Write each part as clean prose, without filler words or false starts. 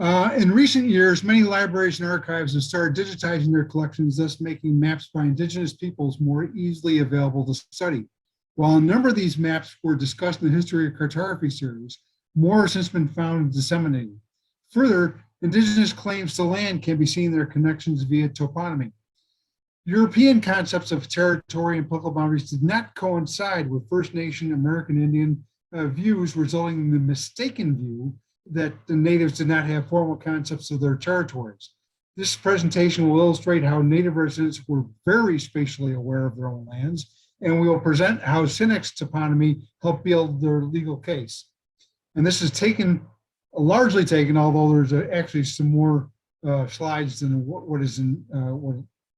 In recent years, many libraries and archives have started digitizing their collections, thus making maps by Indigenous peoples more easily available to study. While a number of these maps were discussed in the History of Cartography series, more has since been found and disseminated. Further, Indigenous claims to land can be seen in their connections via toponymy. European concepts of territory and political boundaries did not coincide with First Nation American Indian views, resulting in the mistaken view that the natives did not have formal concepts of their territories. This presentation will illustrate how native residents were very spatially aware of their own lands, and we will present how Sinixt toponymy helped build their legal case. And this is largely taken, although there's actually some more slides than what is in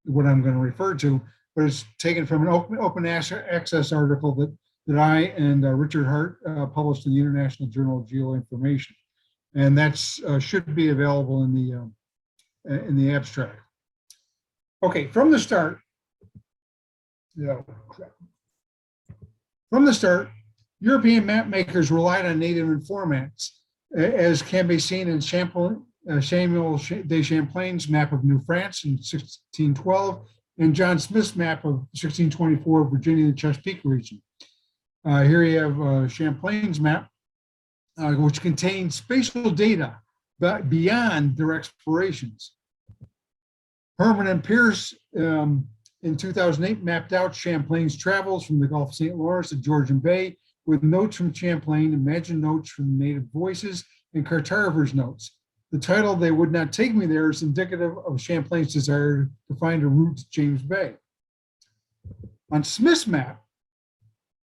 what I'm going to refer to, but it's taken from an open access article that I and Richard Hart published in the International Journal of Geoinformation, and that's should be available in the abstract. Okay, from the start, European map makers relied on native informats, as can be seen in Samuel de Champlain's map of New France in 1612 and John Smith's map of 1624 of Virginia and the Chesapeake region. Here you have Champlain's map, which contains spatial data but beyond their explorations. Herman and Pierce in 2008 mapped out Champlain's travels from the Gulf of St. Lawrence to Georgian Bay with notes from Champlain, imagined notes from native voices, and cartographers' notes. The title, "They Would Not Take Me There," is indicative of Champlain's desire to find a route to James Bay. On Smith's map,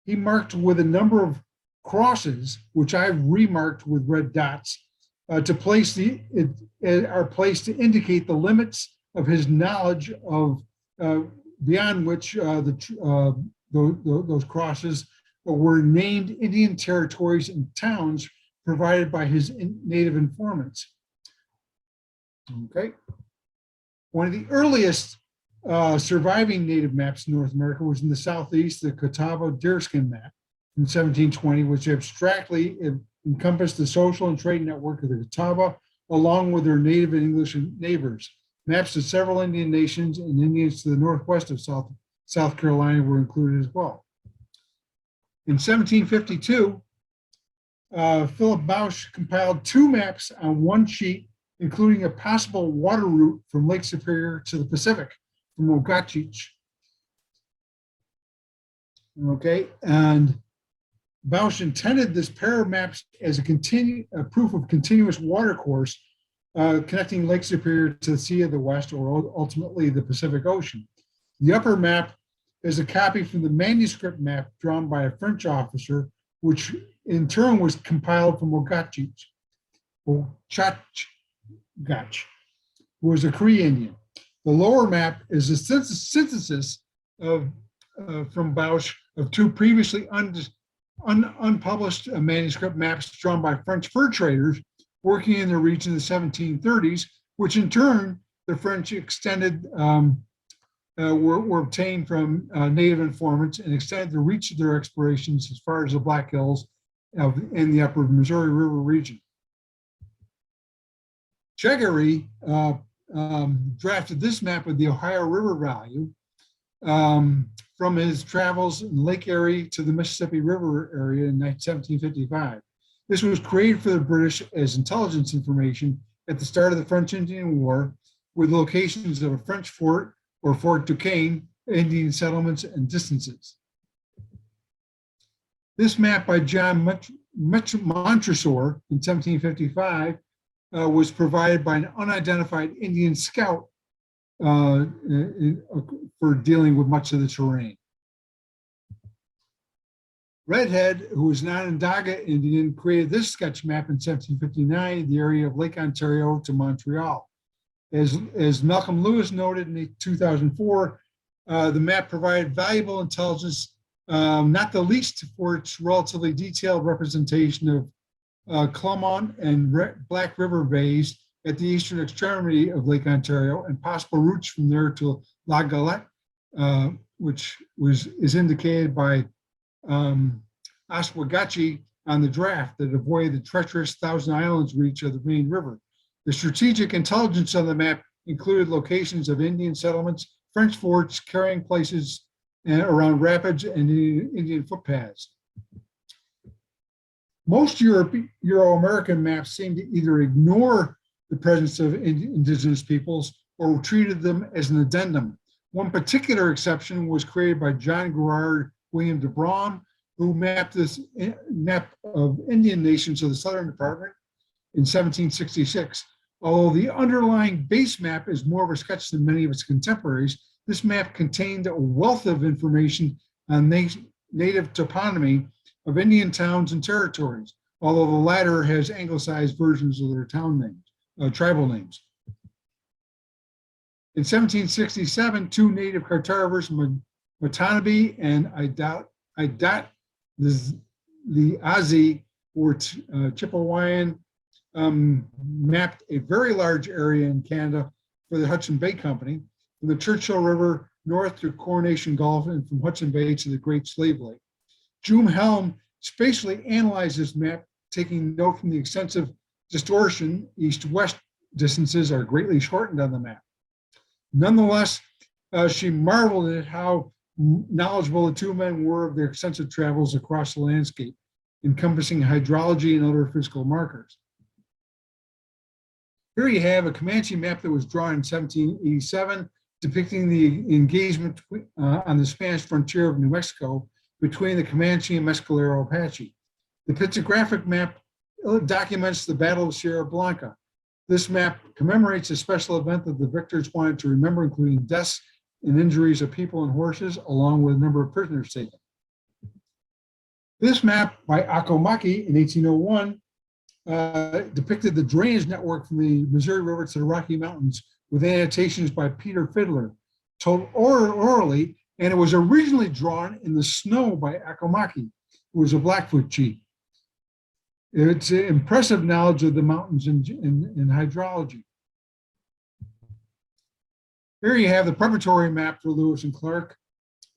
he marked with a number of crosses, which I've remarked with red dots, are placed to indicate the limits of his knowledge of beyond which those crosses were named Indian territories and towns provided by his native informants. Okay. One of the earliest surviving native maps in North America was in the Southeast, the Catawba Deerskin Map in 1720, which abstractly encompassed the social and trade network of the Catawba, along with their native and English neighbors. Maps of several Indian nations and Indians to the northwest of South Carolina were included as well. In 1752, Philip Bausch compiled 2 maps on one sheet, including a possible water route from Lake Superior to the Pacific from Ochagach. Okay, and Bausch intended this pair of maps as a proof of continuous water course connecting Lake Superior to the Sea of the West, or ultimately the Pacific Ocean. The upper map is a copy from the manuscript map drawn by a French officer, which in turn was compiled from Ochagach, who was a Cree Indian. The lower map is a synthesis of from Bausch of 2 previously unpublished manuscript maps drawn by French fur traders working in the region in the 1730s, which in turn the French extended were obtained from native informants and extended the reach of their explorations as far as the Black Hills in the upper Missouri River region. Chegarry drafted this map of the Ohio River Valley from his travels in Lake Erie to the Mississippi River area in 1755. This was created for the British as intelligence information at the start of the French-Indian War, with locations of a French fort or Fort Duquesne, Indian settlements, and distances. This map by John Montresor in 1755 was provided by an unidentified Indian scout for dealing with much of the terrain. Redhead, who was an Onondaga Indian, created this sketch map in 1759, the area of Lake Ontario to Montreal. As Malcolm Lewis noted in 2004, the map provided valuable intelligence, not the least for its relatively detailed representation of Clermont and Black River bays at the eastern extremity of Lake Ontario and possible routes from there to La Galette, which is indicated by Oswegatchie on the draft that avoided the treacherous Thousand Islands reach of the main river. The strategic intelligence on the map included locations of Indian settlements, French forts, carrying places around rapids and Indian footpaths. Most Euro-American maps seem to either ignore the presence of indigenous peoples or treated them as an addendum. One particular exception was created by John Gerard William de Brom, who mapped this map of Indian nations of the Southern Department in 1766. Although the underlying base map is more of a sketch than many of its contemporaries, this map contained a wealth of information on native toponymy of Indian towns and territories, although the latter has anglicized versions of their town names, tribal names. In 1767, two native cartographers, Watanabe and Idat the Azi, or Chippewayan, mapped a very large area in Canada for the Hudson Bay Company, from the Churchill River north to Coronation Gulf and from Hudson Bay to the Great Slave Lake. Joom Helm spatially analyzed this map, taking note from the extensive distortion. East-west distances are greatly shortened on the map. Nonetheless, she marveled at how knowledgeable the two men were of their extensive travels across the landscape, encompassing hydrology and other physical markers. Here you have a Comanche map that was drawn in 1787, depicting the engagement on the Spanish frontier of New Mexico between the Comanche and Mescalero Apache. The pictographic map documents the Battle of Sierra Blanca. This map commemorates a special event that the victors wanted to remember, including deaths and injuries of people and horses, along with a number of prisoners taken. This map by Ochagach in 1801 depicted the drainage network from the Missouri River to the Rocky Mountains, with annotations by Peter Fiddler, told orally, and it was originally drawn in the snow by Ochagach, who was a Blackfoot chief. It's impressive knowledge of the mountains and hydrology. Here you have the preparatory map for Lewis and Clark.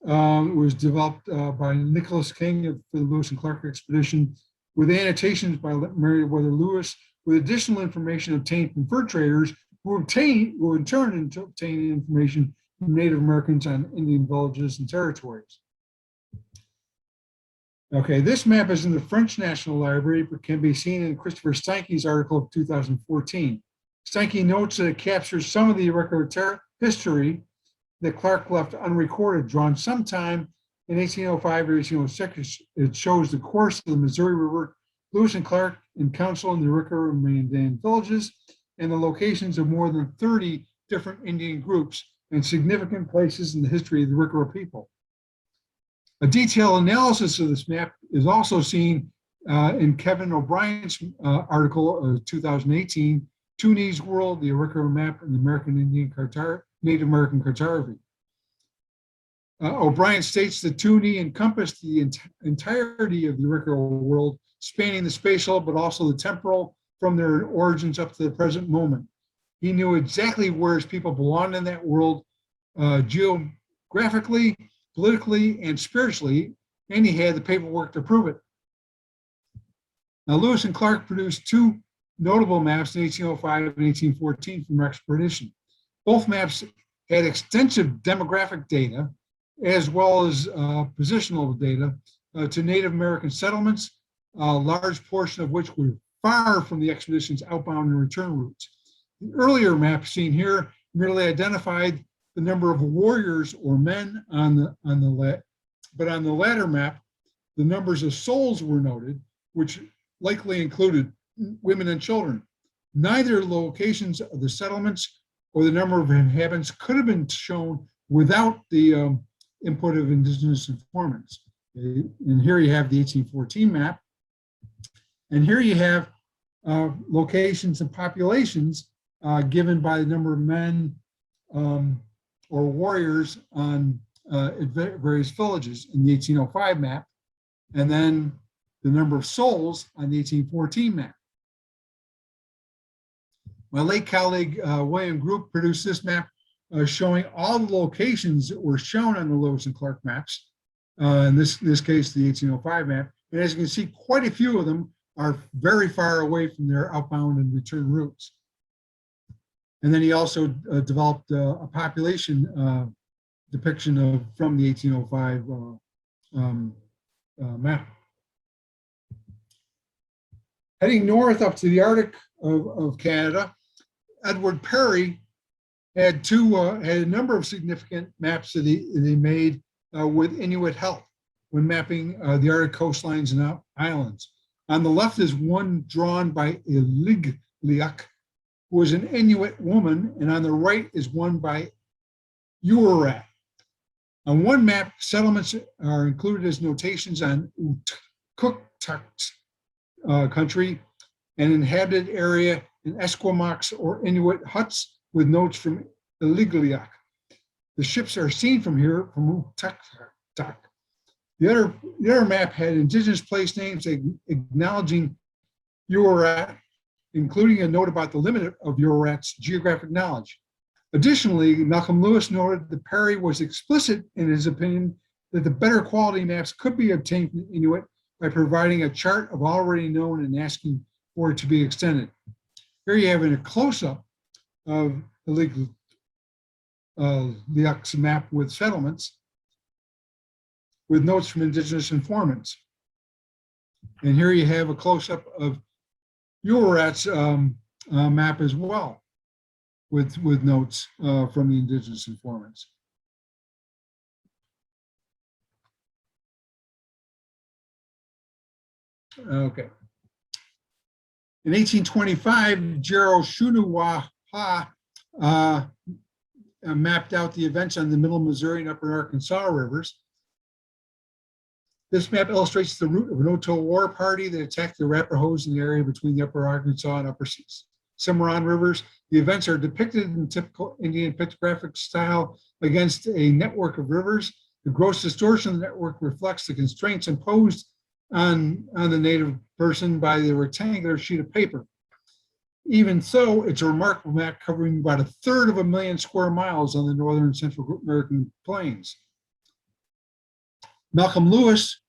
It was developed by Nicholas King for the Lewis and Clark expedition, with annotations by Meriwether Lewis, with additional information obtained from fur traders who in turn obtained information from Native Americans on Indian villages and territories. Okay, this map is in the French National Library, but can be seen in Christopher Steinke's article of 2014. Steinke notes that it captures some of the Arikara history that Clark left unrecorded, drawn sometime in 1805 or 1806. It shows the course of the Missouri River, Lewis and Clark in council in the Arikara Mandan villages, and the locations of more than 30 different Indian groups and significant places in the history of the Arikara people. A detailed analysis of this map is also seen in Kevin O'Brien's article of 2018, Tunis World, the Arikara Map, and the Native American Cartography. O'Brien states that Tuni encompassed the entirety of the Arikara world, spanning the spatial but also the temporal from their origins up to the present moment. He knew exactly where his people belonged in that world, geographically, politically, and spiritually, and he had the paperwork to prove it. Now, Lewis and Clark produced two notable maps in 1805 and 1814 from expedition. Both maps had extensive demographic data, as well as positional data to Native American settlements, a large portion of which were far from the expedition's outbound and return routes. The earlier map seen here merely identified the number of warriors or men on the latter map, the numbers of souls were noted, which likely included women and children. Neither locations of the settlements or the number of inhabitants could have been shown without the input of indigenous informants. Okay. And here you have the 1814 map. And here you have locations and populations given by the number of men or warriors on various villages in the 1805 map, and then the number of souls on the 1814 map. My late colleague, William Group, produced this map showing all the locations that were shown on the Lewis and Clark maps, in this case, the 1805 map. And as you can see, quite a few of them are very far away from their outbound and return routes. And then he also developed a population depiction of from the 1805 map. Heading north up to the Arctic of Canada, Edward Perry had a number of significant maps that he made with Inuit help when mapping the Arctic coastlines and islands. On the left is one drawn by Ligiliak, who was an Inuit woman, and on the right is one by Uarat. On one map, settlements are included as notations on Utkutuk country, an inhabited area in Esquimaux or Inuit huts with notes from Ligiliak. The ships are seen from here from Utkutuk. The other map had indigenous place names acknowledging Uarat, including a note about the limit of Uarat's geographic knowledge. Additionally, Malcolm Lewis noted that Perry was explicit in his opinion that the better quality maps could be obtained from Inuit by providing a chart of already known and asking for it to be extended. Here you have a close-up of the Liak's map with settlements with notes from indigenous informants. And here you have a close-up of Uarat's map as well, with notes from the indigenous informants. Okay. In 1825, Jero Shunuwaha mapped out the events on the Middle Missouri and Upper Arkansas rivers. This map illustrates the route of an Otoe war party that attacked the Arapahoes in the area between the Upper Arkansas and Upper Cimarron rivers. The events are depicted in typical Indian pictographic style against a network of rivers. The gross distortion of the network reflects the constraints imposed on the native person by the rectangular sheet of paper. Even so, it's a remarkable map covering about 1/3 of a million square miles on the northern and central American plains. Malcolm Lewis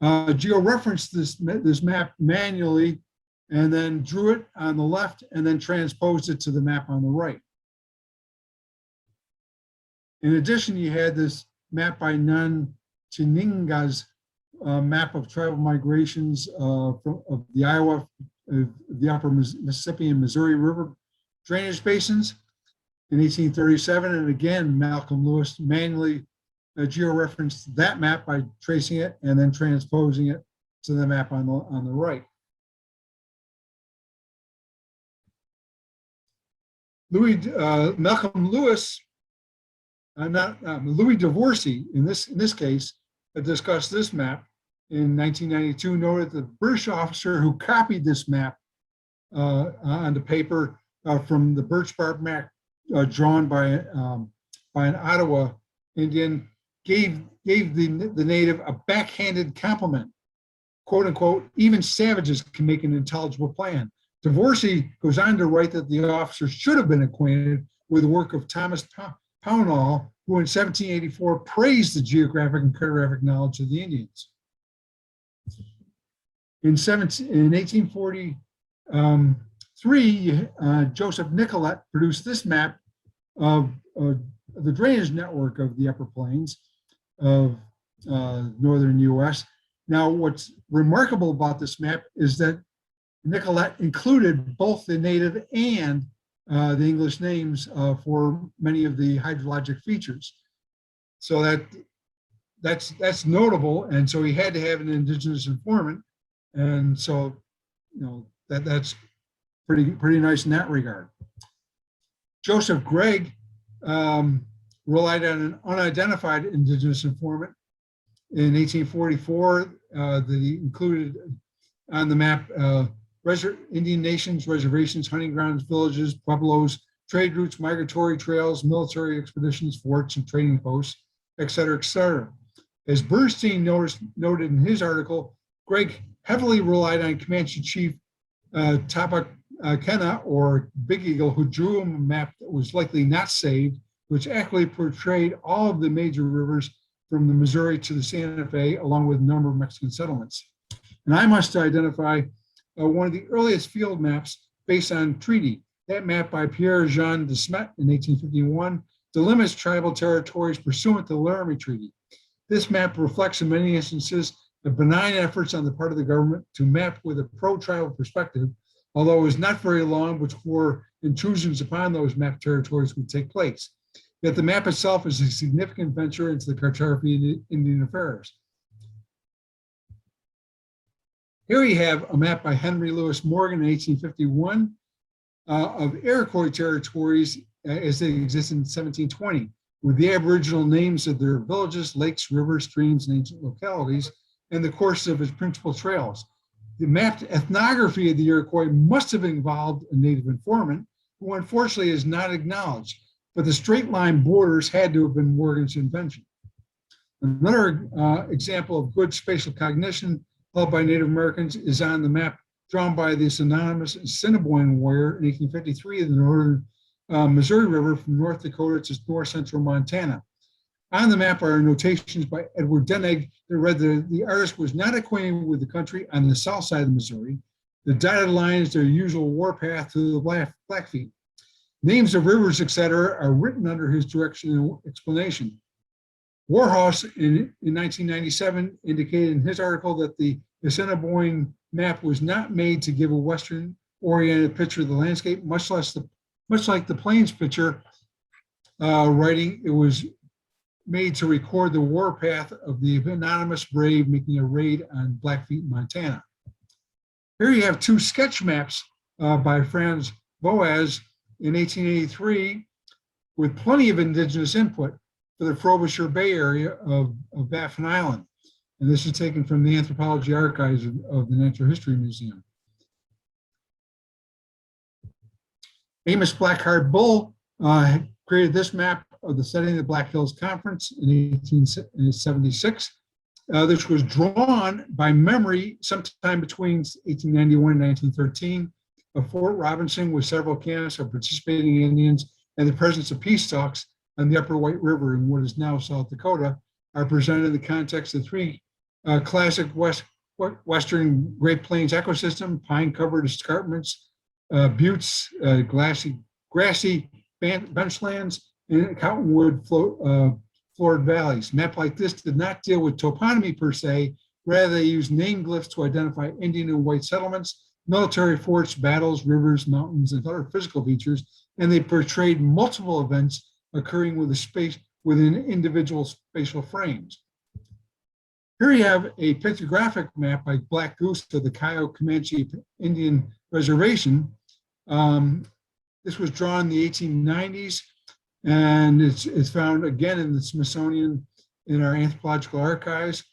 georeferenced this map manually and then drew it on the left and then transposed it to the map on the right. In addition, you had this map by Nan Chininga's map of tribal migrations of the Iowa, the upper Mississippi and Missouri River drainage basins in 1837. And again, Malcolm Lewis manually georeferenced that map by tracing it and then transposing it to the map on the right. Malcolm Lewis, Louis Divorcey in this case, discussed this map in 1992, noted the British officer who copied this map onto paper from the birch bark map drawn by an Ottawa Indian gave the native a backhanded compliment, quote unquote, even savages can make an intelligible plan. Divorcey goes on to write that the officer should have been acquainted with the work of Thomas Pownall, who in 1784 praised the geographic and cartographic knowledge of the Indians. In 1843, Joseph Nicolet produced this map of the drainage network of the Upper Plains of northern US. Now, what's remarkable about this map is that Nicolet included both the native and the English names for many of the hydrologic features. So that's notable, and so he had to have an indigenous informant, and so that's pretty nice in that regard. Joseph Gregg relied on an unidentified indigenous informant in 1844 that he included on the map Indian nations, reservations, hunting grounds, villages, pueblos, trade routes, migratory trails, military expeditions, forts, and trading posts, et cetera, et cetera. As Bernstein noted in his article, Gregg heavily relied on Comanche chief Tapakena, or Big Eagle, who drew him a map that was likely not saved, which accurately portrayed all of the major rivers from the Missouri to the Santa Fe, along with a number of Mexican settlements. And I must identify one of the earliest field maps based on treaty. That map by Pierre-Jean de Smet in 1851 delimits tribal territories pursuant to the Laramie Treaty. This map reflects in many instances the benign efforts on the part of the government to map with a pro-tribal perspective, although it was not very long before intrusions upon those mapped territories would take place. Yet the map itself is a significant venture into the cartography of Indian affairs. Here we have a map by Henry Louis Morgan in 1851 of Iroquois territories as they existed in 1720, with the Aboriginal names of their villages, lakes, rivers, streams, and ancient localities, and the courses of its principal trails. The mapped ethnography of the Iroquois must have involved a native informant, who unfortunately is not acknowledged, but the straight line borders had to have been Morgan's invention. Another example of good spatial cognition held by Native Americans is on the map drawn by this anonymous Assiniboine warrior in 1853 in the northern Missouri River from North Dakota to north central Montana. On the map are notations by Edward Dennig that read that the artist was not acquainted with the country on the south side of the Missouri. The dotted line is their usual warpath to the Blackfeet. Names of rivers, etc., are written under his direction and explanation. Warhouse in 1997 indicated in his article that the Assiniboine map was not made to give a Western-oriented picture of the landscape, much like the Plains picture writing. It was made to record the warpath of the anonymous brave making a raid on Blackfeet, Montana. Here you have two sketch maps by Franz Boas in 1883 with plenty of indigenous input for the Frobisher Bay area of Baffin Island. And this is taken from the Anthropology Archives of the Natural History Museum. Amos Blackheart Bull created this map of the setting of the Black Hills Conference in 1876. This was drawn by memory sometime between 1891 and 1913 of Fort Robinson with several camps of participating Indians and the presence of peace talks on the Upper White River in what is now South Dakota are presented in the context of three classic Western Great Plains ecosystem, pine-covered escarpments, buttes, grassy benchlands, and cottonwood floored valleys. Map like this did not deal with toponymy per se, rather they used name glyphs to identify Indian and white settlements, military forts, battles, rivers, mountains, and other physical features, and they portrayed multiple events occurring within individual spatial frames. Here you have a pictographic map by Black Goose of the Comanche Indian Reservation. This was drawn in the 1890s, and it's found again in the Smithsonian in our anthropological archives.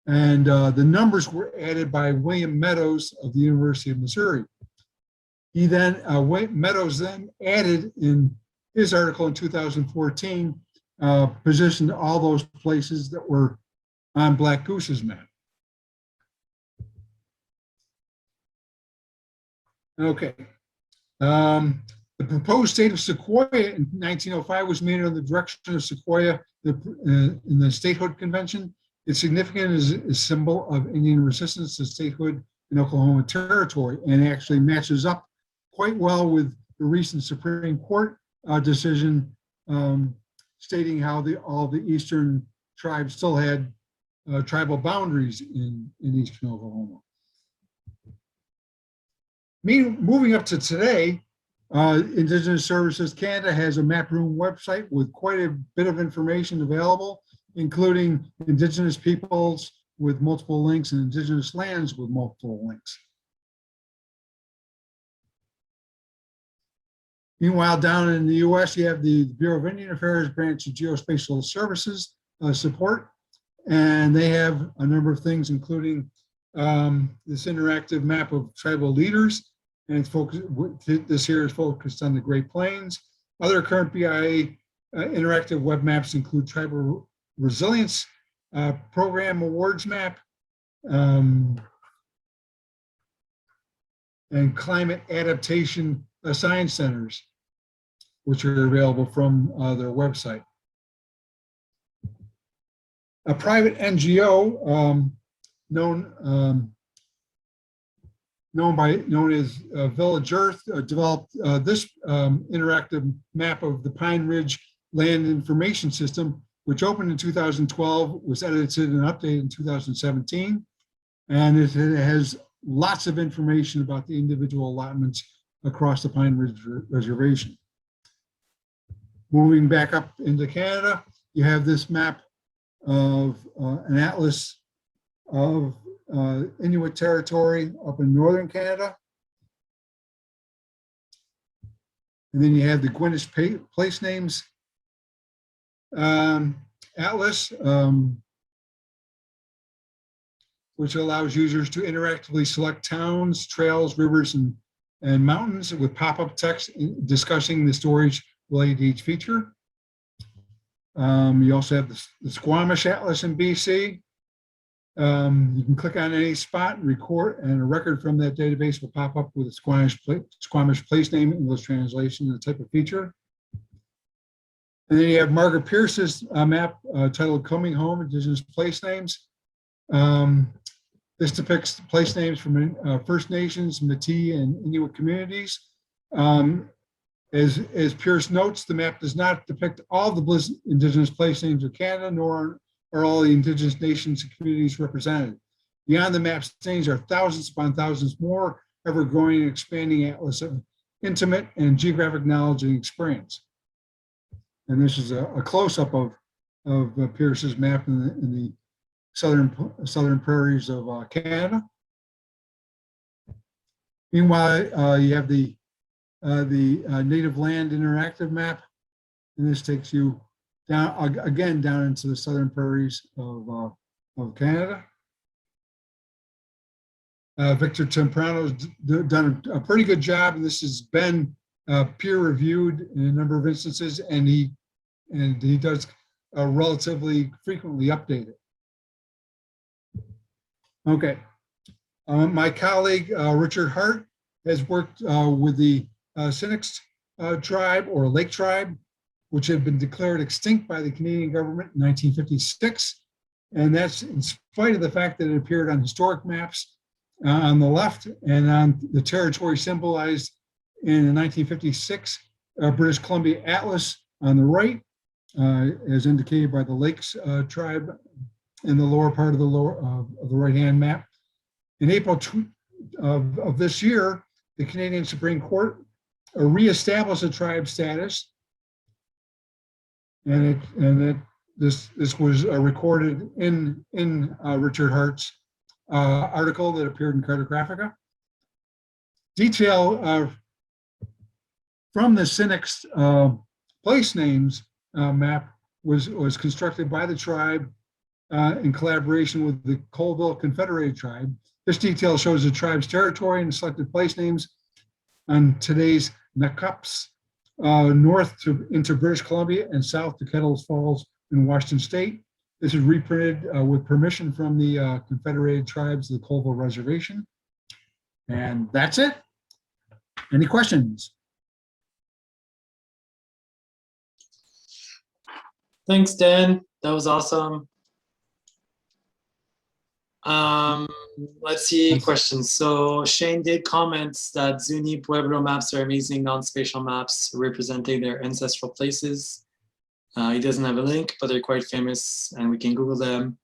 And the numbers were added by William Meadows of the University of Missouri. He then, Meadows then added in his article in 2014, positioned all those places that were on Black Goose's map. Okay. The proposed state of Sequoia in 1905 was made under the direction of Sequoia in the Statehood Convention. It's significant as a symbol of Indian resistance to statehood in Oklahoma Territory, and actually matches up quite well with the recent Supreme Court decision stating how all the eastern tribes still had tribal boundaries in eastern Oklahoma. Moving up to today, Indigenous Services Canada has a map room website with quite a bit of information available, including Indigenous peoples with multiple links and Indigenous lands with multiple links. Meanwhile, down in the US, you have the Bureau of Indian Affairs branch of Geospatial Services support, and they have a number of things, including this interactive map of tribal leaders, and it's focused, this here is focused on the Great Plains. Other current BIA interactive web maps include Tribal Resilience Program Awards Map, and Climate Adaptation Science Centers, which are available from their website. A private NGO known known as Village Earth, developed this interactive map of the Pine Ridge Land Information System, which opened in 2012, was edited and updated in 2017. And it has lots of information about the individual allotments across the Pine Ridge Reservation. Moving back up into Canada, you have this map of an atlas of Inuit territory up in northern Canada. And then you have the Gwynnish Place Names Atlas, which allows users to interactively select towns, trails, rivers, and mountains with pop-up text discussing the stories related to each feature. You also have the Squamish Atlas in BC. You can click on any spot and record, and a record from that database will pop up with a Squamish place name, English translation, and the type of feature. And then you have Margaret Pierce's map titled Coming Home, Indigenous Place Names. This depicts place names from First Nations, Métis, and Inuit communities. As Pierce notes, the map does not depict all the Indigenous place names of Canada, nor are all the Indigenous nations and communities represented. Beyond the map's names are thousands upon thousands more, ever-growing and expanding atlas of intimate and geographic knowledge and experience. And this is a close-up of Pierce's map in the southern prairies of Canada. Meanwhile, you have the native land interactive map, and this takes you down again down into the southern prairies of Canada. Victor Temprano's done a pretty good job, and this has been peer-reviewed in a number of instances, and he does relatively frequently update it. Okay, my colleague Richard Hart has worked with the Sinixt tribe or Lake tribe, which had been declared extinct by the Canadian government in 1956. And that's in spite of the fact that it appeared on historic maps on the left and on the territory symbolized in the 1956 British Columbia Atlas on the right, as indicated by the Lakes tribe in the lower part of the right-hand map. In April of this year, the Canadian Supreme Court reestablished the tribe status, and this was recorded in Richard Hart's article that appeared in Cartographic. Detail from the Sinixt place names map was constructed by the tribe in collaboration with the Colville Confederated Tribe. This detail shows the tribe's territory and selected place names on today's Nakups, north into British Columbia and south to Kettles Falls in Washington State. This is reprinted with permission from the Confederated Tribes of the Colville Reservation. And that's it. Any questions? Thanks, Dan. That was awesome. Let's see questions. So Shane did comment that Zuni Pueblo maps are amazing non-spatial maps representing their ancestral places. He doesn't have a link, but they're quite famous and we can Google them.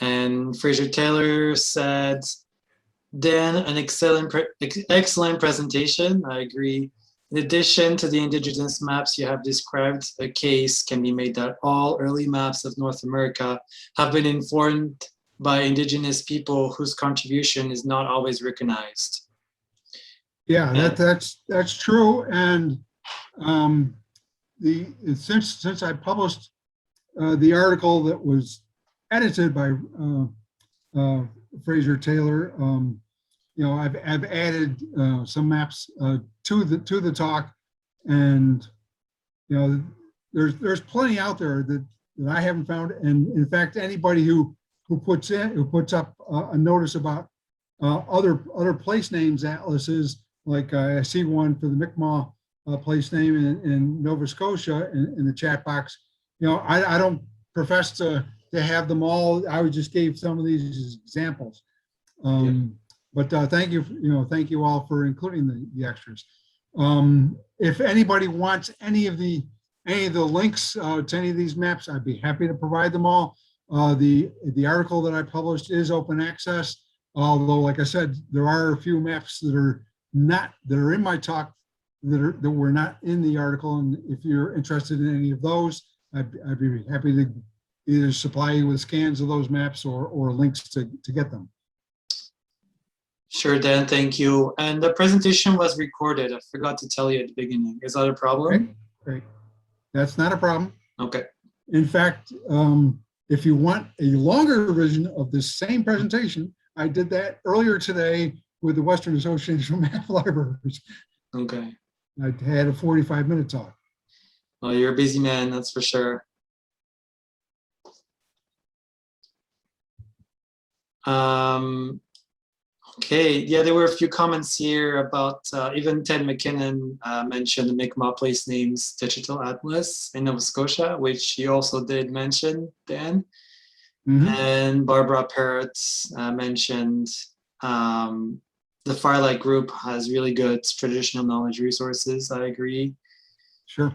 And Fraser Taylor said, Dan, an excellent presentation. I agree. In addition to the indigenous maps you have described, a case can be made that all early maps of North America have been informed by indigenous people whose contribution is not always recognized. Yeah, that's true. And since I published the article that was edited by Fraser Taylor, I've added some maps to the talk, and there's plenty out there that I haven't found. And in fact, anybody who puts up a notice about other place names atlases, like I see one for the Mi'kmaq place name in Nova Scotia in the chat box. I don't profess to have them all. I just gave some of these as examples. But thank you, thank you all for including the extras. If anybody wants any of the links to any of these maps, I'd be happy to provide them all. The article that I published is open access, although, like I said, there are a few maps that are in my talk that were not in the article. And if you're interested in any of those, I'd be happy to either supply you with scans of those maps or links to get them. Sure, Dan, thank you. And the presentation was recorded. I forgot to tell you at the beginning. Is that a problem? Okay, great. That's not a problem. Okay. In fact, if you want a longer version of this same presentation, I did that earlier today with the Western Association of Map Libraries. Okay. I had a 45-minute talk. Well, you're a busy man, that's for sure. Okay, yeah, there were a few comments here about even Ted McKinnon mentioned the Mi'kmaq place names digital atlas in Nova Scotia, which you also did mention, Dan. And Barbara Parrott mentioned the Firelight Group has really good traditional knowledge resources. I agree. Sure.